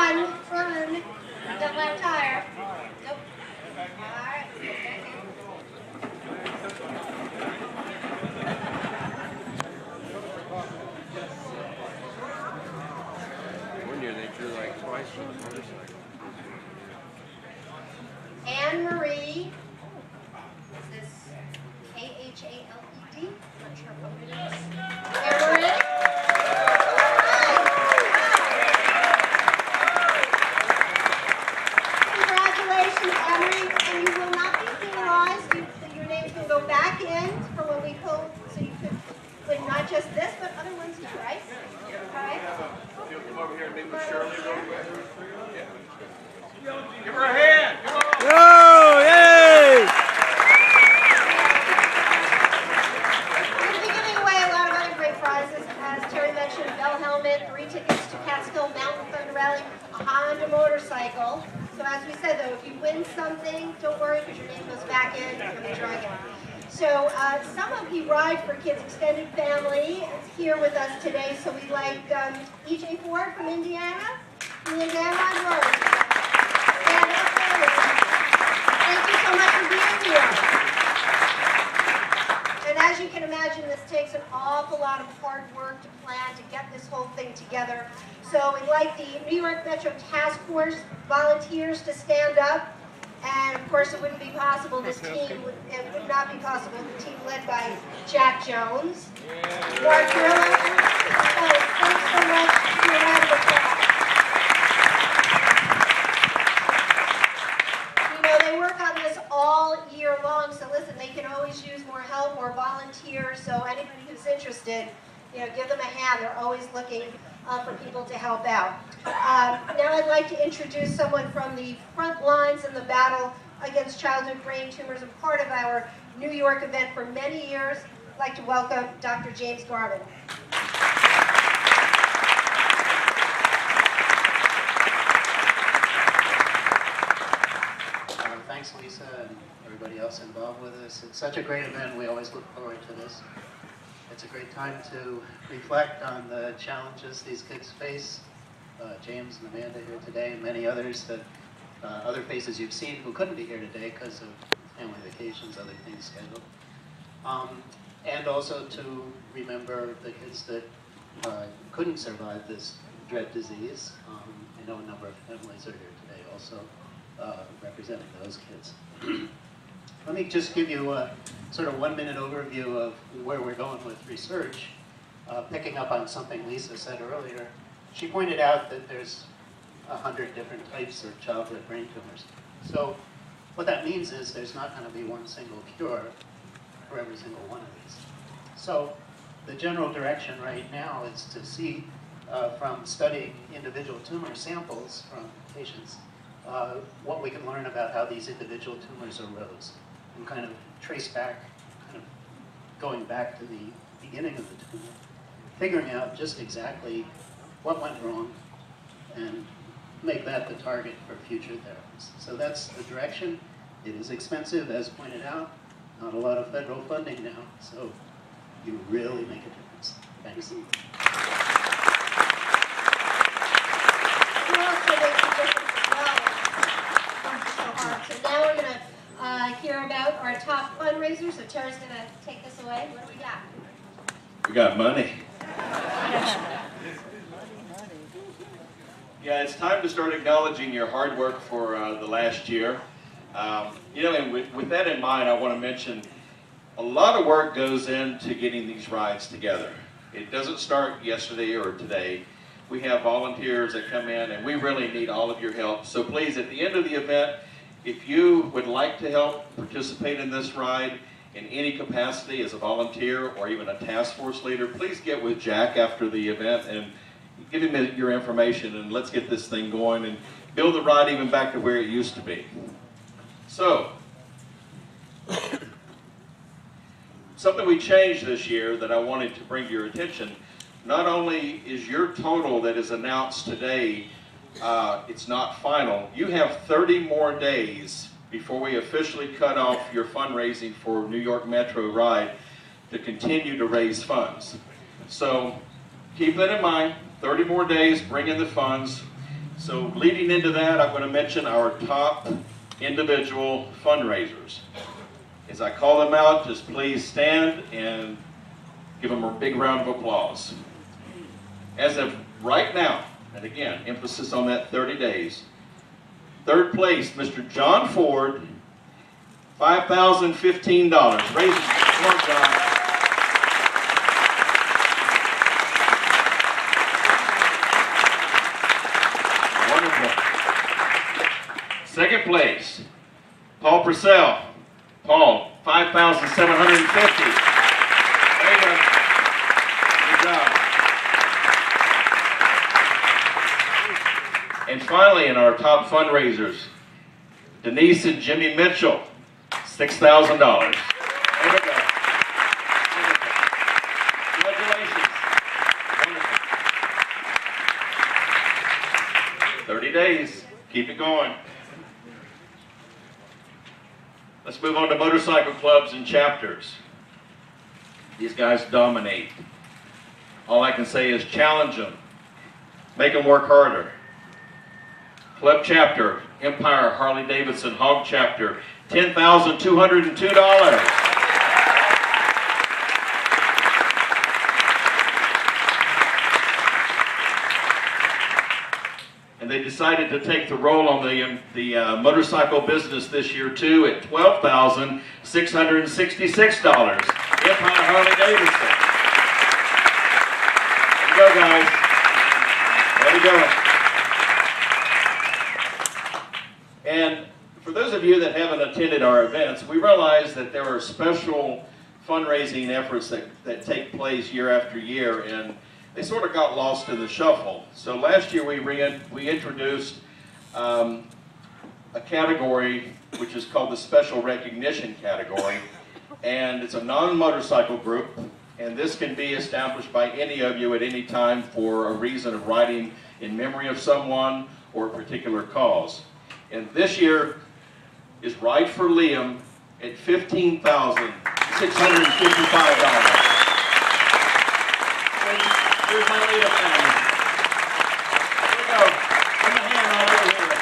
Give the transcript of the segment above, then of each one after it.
Run. That left tire. Nope. All right. One year they drew like twice for the motorcycle. Anne Marie. Is this K-H-A-L-E-D? Not sure what it is. Anne Marie. Congratulations, Emery. And you will not be penalized. Your names will go back in for when we pull, so you could win not just this, but other ones too, right? All right. You'll come over here and meet with Shirley real quick. Yeah. Give her a hand. Come on. Yo, yay! We're going to be giving away a lot of other great prizes. As Terry mentioned, Bell Helmet, 3 tickets to Catskill Mountain Thunder Rally, a Honda motorcycle. So as we said, though, if you win something, don't worry because your name goes back in from the draw again. So some of the Ride for Kids extended family is here with us today. So we'd like E.J. Ford from Indiana, and the Indiana Ride Road. Stand up, please. Thank you so much for being here. And as you can imagine, this takes an awful lot of hard work to plan to get this whole thing together. So we'd like the New York Metro Task Force volunteers to stand up. And of course, it wouldn't be possible, it would not be possible, the team led by Jack Jones. Mark Grillo. Thanks so much for your round of applause. You know, they work on this all year long, so listen, they can always use more help, more volunteers, so anybody who's interested, you know, give them a hand. They're always looking for people to help out. Now I'd like to introduce someone from the front lines in the battle against childhood brain tumors and part of our New York event for many years. I'd like to welcome Dr. James Garvin. Thanks, Lisa, and everybody else involved with us. It's such a great event. We always look forward to this. It's a great time to reflect on the challenges these kids face. James and Amanda here today, and many others that other faces you've seen who couldn't be here today because of family vacations, other things scheduled. And also to remember the kids that couldn't survive this dread disease. I know a number of families are here today also representing those kids. Let me just give you a sort of 1-minute overview of where we're going with research, picking up on something Lisa said earlier. She pointed out that there's 100 different types of childhood brain tumors. So what that means is there's not going to be one single cure for every single one of these. So the general direction right now is to see from studying individual tumor samples from patients what we can learn about how these individual tumors arose and kind of trace back, kind of going back to the beginning of the tumor, figuring out just exactly what went wrong and make that the target for future therapies. So that's the direction. It is expensive, as pointed out, not a lot of federal funding now, so you really make a difference. Thanks. You also make a difference as well. Thank you so hard. So now we're going to hear about our top fundraiser. So Terry's going to take this away. What do we got? We got money. Yeah, it's time to start acknowledging your hard work for the last year. You know, and with that in mind, I want to mention a lot of work goes into getting these rides together. It doesn't start yesterday or today. We have volunteers that come in, and we really need all of your help. So please, at the end of the event, if you would like to help participate in this ride in any capacity as a volunteer or even a task force leader, please get with Jack after the event and give him your information, and let's get this thing going and build the ride even back to where it used to be. So, something we changed this year that I wanted to bring to your attention, not only is your total that is announced today, it's not final, you have 30 more days before we officially cut off your fundraising for New York Metro Ride to continue to raise funds. So keep that in mind, 30 more days, bring in the funds. So leading into that, I'm going to mention our top individual fundraisers. As I call them out, just please stand and give them a big round of applause. As of right now, and again, emphasis on that 30 days, third place, Mr. John Ford, $5,015. Raise it. Come on, John. Second place, Paul Purcell. Paul, $5,750. Good job. And finally, in our top fundraisers, Denise and Jimmy Mitchell, $6,000. There we go. Congratulations. Wonderful. 30 days. Keep it going. Let's move on to motorcycle clubs and chapters. These guys dominate. All I can say is challenge them. Make them work harder. Club chapter, Empire Harley-Davidson Hog chapter, $10,202. And they decided to take the role on the motorcycle business this year too at $12,666. Empire Harley-Davidson. Way to go, guys. Way to go. And for those of you that haven't attended our events, we realize that there are special fundraising efforts that take place year after year, and they sort of got lost in the shuffle. So last year we introduced a category which is called the Special Recognition category, and it's a non-motorcycle group, and this can be established by any of you at any time for a reason of writing in memory of someone or a particular cause. And this year is Ride for Liam at $15,655. Here's my Liam family. Here we go. Put my hand right over here.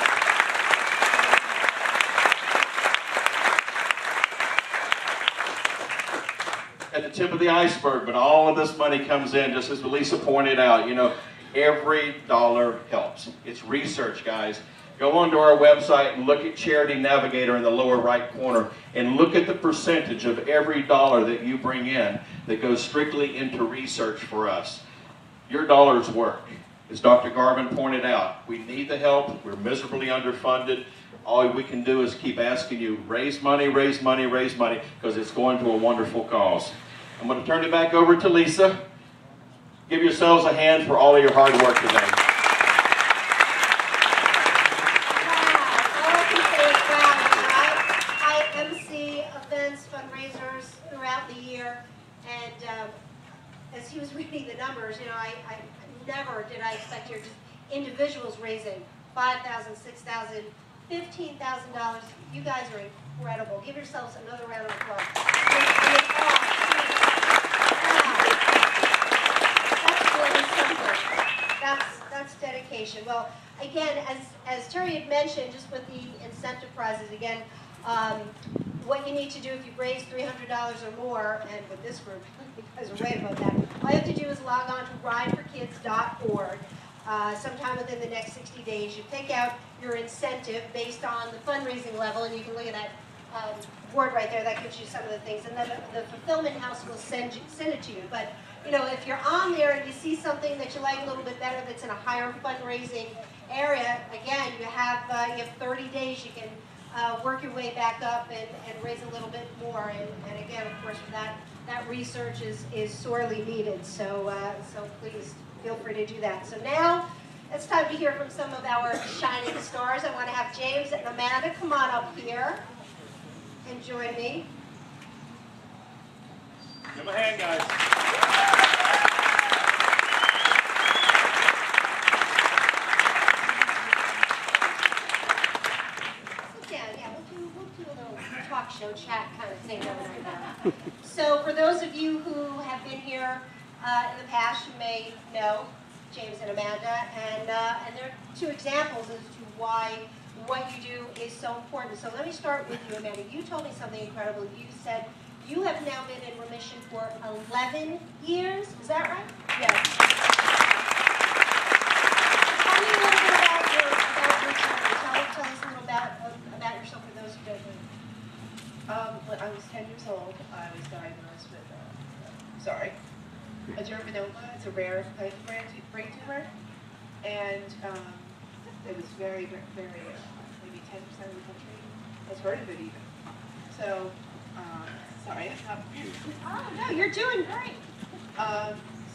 At the tip of the iceberg, but all of this money comes in, just as Lisa pointed out. You know, every dollar helps. It's research, guys. Go onto our website and look at Charity Navigator in the lower right corner and look at the percentage of every dollar that you bring in that goes strictly into research for us. Your dollars work. As Dr. Garvin pointed out, we need the help. We're miserably underfunded. All we can do is keep asking you, raise money, raise money, raise money, because it's going to a wonderful cause. I'm going to turn it back over to Lisa. Give yourselves a hand for all of your hard work today. As he was reading the numbers, you know, I never did I expect here just individuals raising $5,000, $6,000, $15,000. You guys are incredible. Give yourselves another round of applause. That's really simple. That's dedication. Well, again, as Terry had mentioned, just with the incentive prizes, again, what you need to do if you raise $300 or more, and with this group, you guys are right about that, all you have to do is log on to rideforkids.org. Sometime within the next 60 days, you pick out your incentive based on the fundraising level, and you can look at that board right there. That gives you some of the things, and then the fulfillment house will send it to you. But you know, if you're on there and you see something that you like a little bit better, that's in a higher fundraising area, again, you have 30 days. You can work your way back up and raise a little bit more. And again, of course, that research is sorely needed. So please feel free to do that. So now it's time to hear from some of our shining stars. I want to have James and Amanda come on up here and join me. Give them a hand, guys. Talk show chat kind of thing going right now. So for those of you who have been here in the past, you may know James and Amanda, and they're two examples as to why what you do is so important. So let me start with you, Amanda. You told me something incredible. You said you have now been in remission for 11 years. Is that right? Yes. Tell me a little bit about your journey. Tell us a little about yourself for those who don't know. When I was 10 years old, I was diagnosed with a germinoma. It's a rare type of brain tumor, and it was very, very, maybe 10% of the country has heard of it even. So, sorry, Oh, no, you're doing great.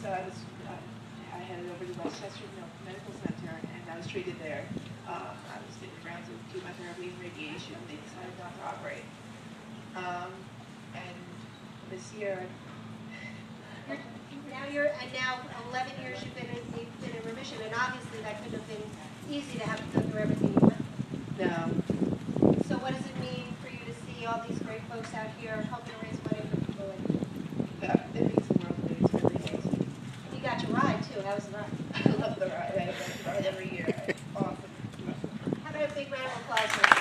so I headed over to Westchester Medical Center, and I was treated there. I was getting rounds of chemotherapy and radiation. They decided not to operate. And this year, Now 11 years you've been in remission, and obviously that couldn't have been easy to have to go through everything you went through. no, So what does it mean for you to see all these great folks out here helping to raise money for people like you? it makes the world big. It's really amazing. You got your ride too. How was the ride? I love the ride. I love the ride every year. It's awesome. How about a big round of applause for you?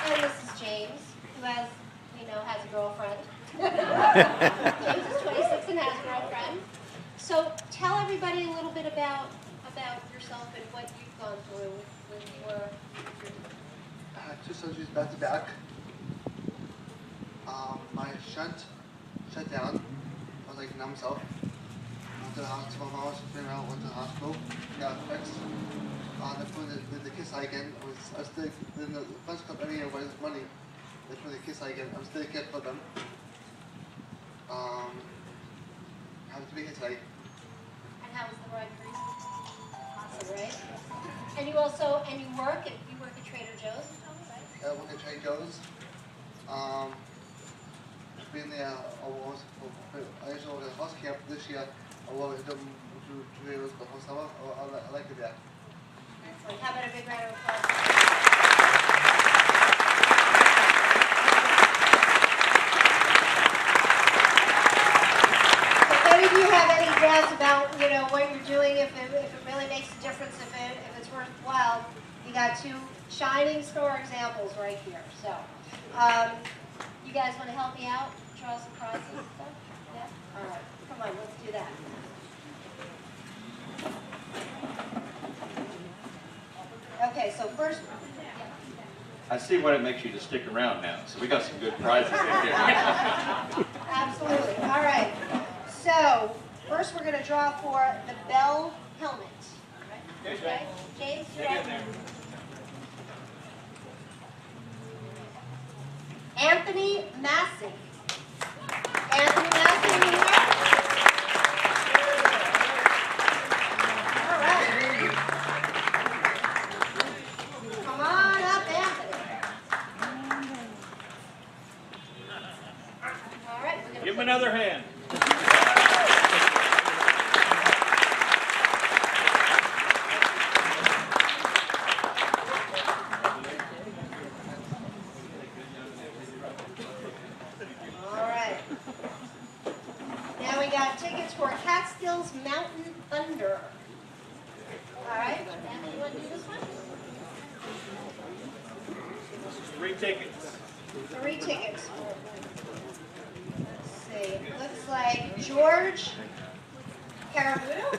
And this is James, who has a girlfriend. James is 26 and has a girlfriend. So tell everybody a little bit about yourself and what you've gone through with your I had 2 surgeries back to back. My shunt shut down. I was like numb myself. Went to the hospital. My mom was been around. Went to the hospital. Got it fixed. The Kiss Eye again. I was still in the bunch club every year with money. They put the Kiss Eye again. I'm still a kid for them. Having to be Kiss Eye. and how was the ride for you? Awesome, right? And you work at Trader Joe's, you told me, right? I work at Trader Joe's. Been there almost. I used to work at house camp this year. I work at Trader Joe's the whole summer. I like it there. Excellent. How about a big round of applause? If any of you have any doubts about, what you're doing, if it really makes a difference, if it's worthwhile, you got 2 shining star examples right here. So, you guys want to help me out? Draw some prizes and stuff? Yeah? All right. Come on, let's do that. Okay, so first, I see what it makes you to stick around now, so we got some good prizes in here. absolutely. All right. So first, we're going to draw for the Bell helmet. Okay, James, you're up. Anthony Massey. Anthony Massey, are you here? All right. Come on up, Anthony. All right. We're gonna Give him another hand. All right. Now we got tickets for Catskills Mountain Thunder. All right. Anthony, you want to do this one? 3 tickets. 3 tickets. Let's see. Looks like George Carabudo.